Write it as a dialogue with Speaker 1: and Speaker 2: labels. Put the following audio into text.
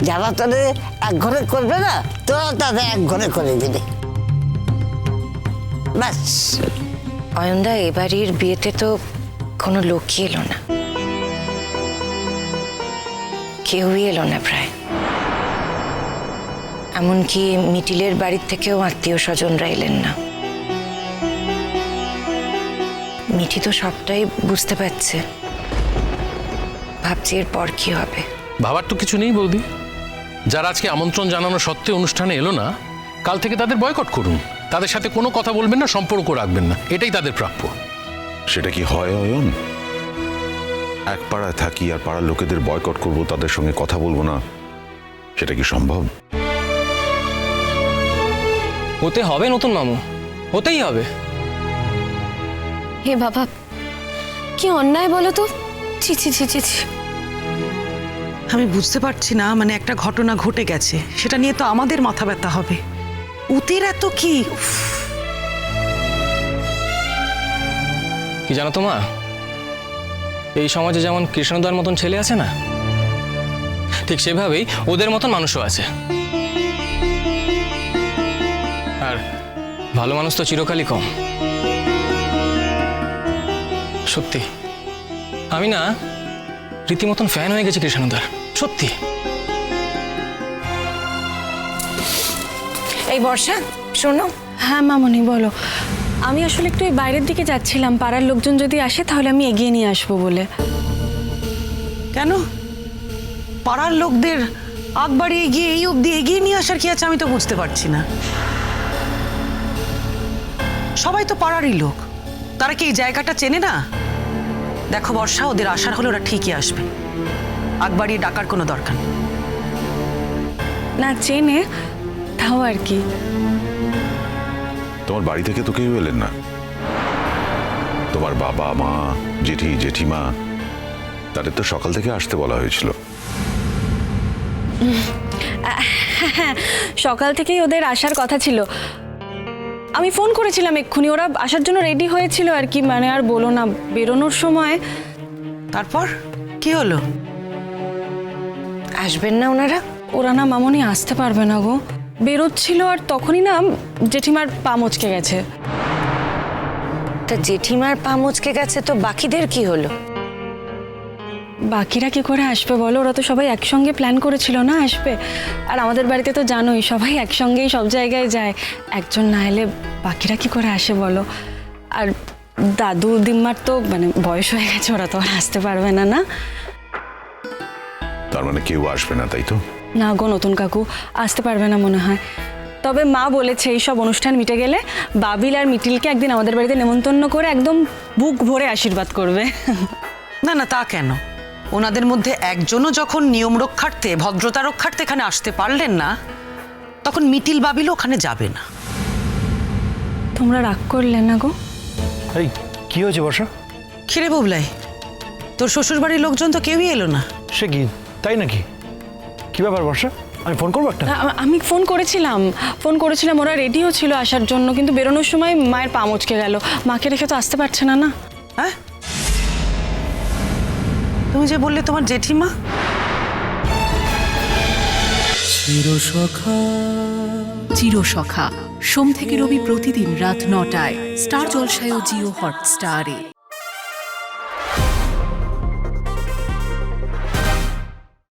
Speaker 1: যারা তোদের এক ঘরে করবে না, তোরা তাদের এক ঘরে করে দিবি, ব্যাস।
Speaker 2: অয়নদা, এবাড়ির বিয়েতে তো কোনো লোকই এলো না, কেউই এলো না প্রায়। এমনকি মিটিলের বাড়ির থেকেও আত্মীয় স্বজনরা এলেন না। মিঠি তো সবটাই বুঝতে পারছে, ভাবছি এরপর কি হবে।
Speaker 3: ভাবার তো কিছু নেই বৌদি। যারা আজকে আমন্ত্রণ জানানো সত্ত্বেও অনুষ্ঠানে এলো না, কাল থেকে তাদের বয়কট করুন। তাদের সাথে কোনো কথা বলবেন না, সম্পর্ক রাখবেন না, এটাই তাদের প্রাপ্য।
Speaker 4: সেটা কি হয় অয়ন? এক পাড়ায় থাকি আর পাড়ার লোকেদের বয়কট করব, তাদের সঙ্গে কথা বলবো না, সেটা কি সম্ভব?
Speaker 5: হতে হবে নতুন মামু, হতেই হবে।
Speaker 6: হে বাবা, কি অন্যায় বলো তো। ছি ছি ছি ছি ছি।
Speaker 7: আমি বুঝতে পারছি না, মানে একটা ঘটনা ঘটে গেছে, সেটা নিয়ে তো আমাদের মাথা ব্যথা হবে। উতির এত কি?
Speaker 5: কি জানো তো মা, এই সমাজে যেমন কৃষ্ণদার মতন ছেলে আছে না, ঠিক সেভাবেই ওদের মতন মানুষও আছে। আর ভালো মানুষ তো চিরকালই কম। সত্যি আমি না রীতিমতন ফ্যান হয়ে গেছি কৃষ্ণদার, সত্যি।
Speaker 2: এই বর্ষা, শোনো।
Speaker 6: হ্যাঁ মামনি বলো। আমি আসলে একটু এই বাইরের দিকে যাচ্ছিলাম, পাড়ার লোকজন যদি আসে তাহলে আমি এগিয়ে নিয়ে আসবো বলে।
Speaker 7: কেন পাড়ার লোকদের আগ বাড়িয়ে গিয়ে এই অবধি এগিয়ে নিয়ে আসার কি আছে আমি তো বুঝতে পারছি না। সবাই তো পাড়ারই লোক, তারা কি এই জায়গাটা চেনে না? দেখো বর্ষা, ওদের আসার হলে ওরা ঠিকই আসবে, আগ বাড়িয়ে ডাকার কোনো দরকার নেই।
Speaker 6: না চেনে তাও আর কি।
Speaker 4: তোমার বাড়ি থেকে তো কেউ এলেন না? তোমার বাবা মা, জেঠি জেঠিমা, তাদের তো সকাল থেকে আসতে বলা হয়েছিল।
Speaker 6: হ্যাঁ, সকাল থেকেই ওদের আসার কথা ছিল। আমি ফোন করেছিলাম এক্ষুনি, ওরা আসার জন্য রেডি হয়েছিল আর কি। মানে আর বলো না, বেরোনোর সময়।
Speaker 7: তারপর কি হলো?
Speaker 2: আসবেন না ওনারা?
Speaker 6: ওরা না মামনি আসতে পারবে না গো। বেরোচ্ছিল আর তখনই না জেঠিমার পা মচকে গেছে।
Speaker 2: তা জেঠিমার পা মুচকে গেছে, তো বাকিদের কি হলো?
Speaker 6: বাকিরা কি করে আসবে বলো? ওরা তো সবাই একসঙ্গে প্ল্যান করেছিল না আসবে। আর আমাদের বাড়িতে তো জানোই সবাই একসঙ্গেই সব জায়গায় যায়, একজন না এলে বাকিরা কি করে আসে বলো? আর দাদু দিম্মার তো মানে বয়স হয়ে গেছে, ওরা তো আর আসতে পারবে না। না
Speaker 4: তার মানে কেউ আসবে না, তাই তো?
Speaker 6: না গো নতুন কাকু, আসতে পারবে না মনে হয়। তবে মা বলেছে এই সব অনুষ্ঠান মিটে গেলে বাবিল আর মিটিলকে একদিন আমাদের বাড়িতে নেমন্তন্ন করে একদম বুক ভরে আশীর্বাদ করবে।
Speaker 7: না না, তা কেন? ওনাদের মধ্যে একজনও যখন নিয়ম রক্ষার্থে, ভদ্রতা রক্ষার্থে এখানে আসতে পারলেন না, তখন মিটিল বাবিলও ওখানে যাবে না।
Speaker 6: তোমরা রাগ করলে না গো?
Speaker 8: এই কি হয়েছে বর্ষা?
Speaker 7: খিরে বুবলাই, তোর শ্বশুর বাড়ির লোকজন তো কেউই এলো না।
Speaker 8: সে কি, তাই নাকি? কি ব্যাপার বর্ষা? আমি ফোন করবো একটা?
Speaker 6: আমি ফোন করেছিলাম, ওরা রেডিও ছিল আসার জন্য, কিন্তু বেরোনোর সময় মায়ের পা মচকে গেল। মাকে রেখে তো আসতে পারছে না। না
Speaker 7: হ্যাঁ, তুমি যে বললে তোমার জেঠিমা।
Speaker 9: চিরসখা সোম থেকে রবি প্রতিদিন রাত ৯টায় স্টার জলসায় ও জিও হটস্টারে।